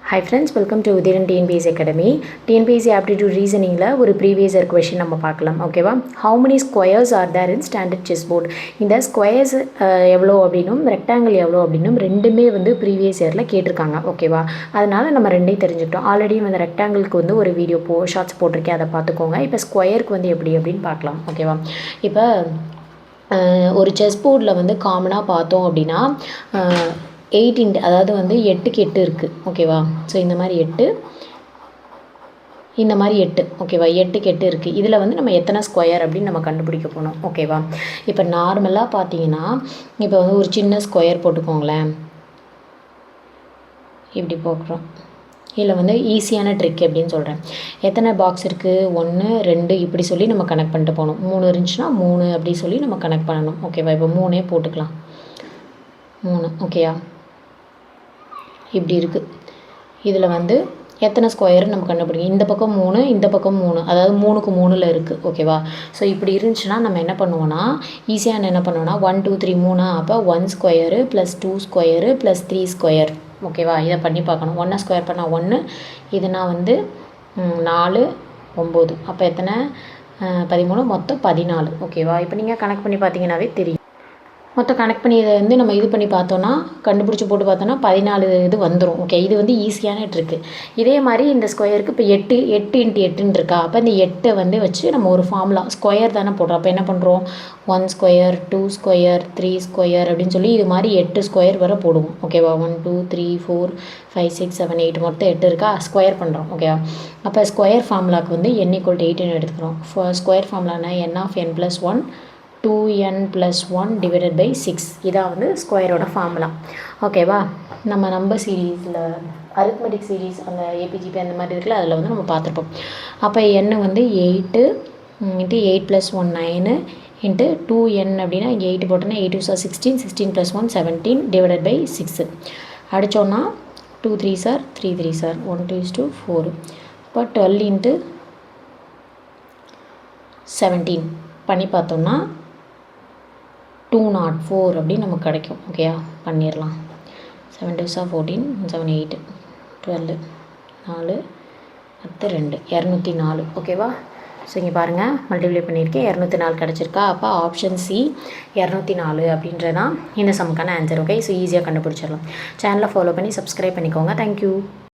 Hi friends, welcome to Udiran TNPSC Academy. TNPSC Aptitude Reasoningல ஒரு previous year question நம்ம பார்க்கலாம். ஓகேவா? How many squares are there in standard chessboard? இந்த squares எவ்வளோ அப்படின்னும் rectangle எவ்வளோ அப்படின்னும் ரெண்டுமே வந்து previous yearல கேட்டிருக்காங்க. ஓகேவா? அதனால நம்ம ரெண்டையும் தெரிஞ்சுக்கிட்டோம். ஆல்ரெடி இந்த ரெக்டாங்கிளுக்கு வந்து ஒரு வீடியோ ஷார்ட்ஸ் போட்டிருக்கேன், அதை பார்த்துக்கோங்க. இப்போ ஸ்கொயருக்கு வந்து எப்படி அப்படின்னு பார்க்கலாம். ஓகேவா? இப்போ ஒரு செஸ் போர்டில் வந்து காமனாக பார்த்தோம் அப்படின்னா 8 அதாவது வந்து 8க்கு 8 இருக்குது. ஓகேவா? ஸோ இந்த மாதிரி 8 ஓகேவா? 8க்கு 8 இருக்குது. இதில் வந்து நம்ம எத்தனை ஸ்கொயர் அப்படின்னு நம்ம கண்டுபிடிக்க போகணும். ஓகேவா? இப்போ நார்மலாக பார்த்தீங்கன்னா இப்போ வந்து ஒரு சின்ன ஸ்கொயர் போட்டுக்கோங்களேன். இப்படி போக்குறோம். இதில் வந்து ஈஸியான ட்ரிக் எப்படின்னு சொல்கிறேன். எத்தனை பாக்ஸ் இருக்குது? 1 2 இப்படி சொல்லி நம்ம கனெக்ட் பண்ணிட்டு போகணும். 3 இருந்துச்சுன்னா 3 அப்படி சொல்லி நம்ம கனெக்ட் பண்ணணும். ஓகேவா? இப்போ 3 போட்டுக்கலாம். 3 ஓகேயா? இப்படி இருக்குது. இதில் வந்து எத்தனை ஸ்கொயர் நம்ம கண்டுபிடிக்கும். இந்த பக்கம் 3, இந்த பக்கம் 3, அதாவது 3க்கு 3ல் இருக்குது. ஓகேவா? ஸோ இப்படி இருந்துச்சுன்னா நம்ம என்ன பண்ணுவோன்னா ஈஸியாக என்ன பண்ணுவோன்னா 1 2 3 3 அப்போ 1 square plus 2 square plus 3 square. ஓகேவா? இதை பண்ணி பார்க்கணும். 1 ஸ்கொயர் பண்ணால் 1, இதுனா வந்து 4 9, அப்போ எத்தனை 13, மொத்தம் 14. ஓகேவா? இப்போ நீங்கள் கனெக்ட் பண்ணி பார்த்தீங்கன்னாவே தெரியும். மொத்தம் கனெக்ட் பண்ணி இதை வந்து நம்ம இது பண்ணி பார்த்தோன்னா கண்டுபிடிச்சி போட்டு பார்த்தோன்னா 14 இது வந்துடும். ஓகே, இது வந்து ஈஸியான ட்ரிக்கு. இதே மாதிரி இந்த ஸ்கொயருக்கு இப்போ 8 × 8 இருக்கா, அப்போ இந்த 8 வந்து வச்சு நம்ம ஒரு ஃபார்முலா ஸ்கொயர் தானே போடுறோம். அப்போ என்ன பண்ணுறோம், 1 ஸ்கொயர் 2 ஸ்கொயர் 3 ஸ்கொயர் அப்படின்னு சொல்லி இது மாதிரி 8 ஸ்கொயர் வரை போடுவோம். ஓகேவா? 1 2 3 4 5 6 7 8 மொத்தம் 8 இருக்கா, ஸ்கொயர் பண்ணுறோம். ஓகேவா? அப்போ ஸ்கொயர் ஃபார்முலாவுக்கு வந்து n = 8ன்னு எடுத்துக்கிறோம். ஸ்கொயர் ஃபார்முலானா n of n + 1 2n + 1 divided by 6. இதான் வந்து ஸ்கொயரோட ஃபார்முலா. ஓகேவா? நம்ம நம்பர் சீரீஸில் அரித்மெட்டிக் சீரீஸ் அந்த ஏபிஜிபி அந்த மாதிரி இருக்குல்ல, அதில் வந்து நம்ம பார்த்துருப்போம். அப்போ n வந்து 8 × 8 + 1 9 × 2n அப்படின்னா இங்கே 8 போட்டோன்னா 8 2 16 16 + 1 17 divided by 6 அடித்தோன்னா 2 3 3 3 1 2 4. இப்போ 12 × 17 பண்ணி பார்த்தோம்னா 204 அப்படின்னு நமக்கு கிடைக்கும். ஓகேயா? பண்ணிடலாம். 7 2 14 7 8 12 4 10 2 204. ஓகேவா? ஸோ இங்கே பாருங்கள், மல்டிப்ளை பண்ணியிருக்கேன், 204 கிடச்சிருக்கா. அப்போ ஆப்ஷன் சி 204 அப்படின்றதான் இந்த சம்முக்கான ஆன்சர். ஓகே, ஸோ ஈஸியாக கண்டுபிடிச்சிடலாம். சேனலை ஃபாலோ பண்ணி சப்ஸ்கிரைப் பண்ணிக்கோங்க. தேங்க்யூ.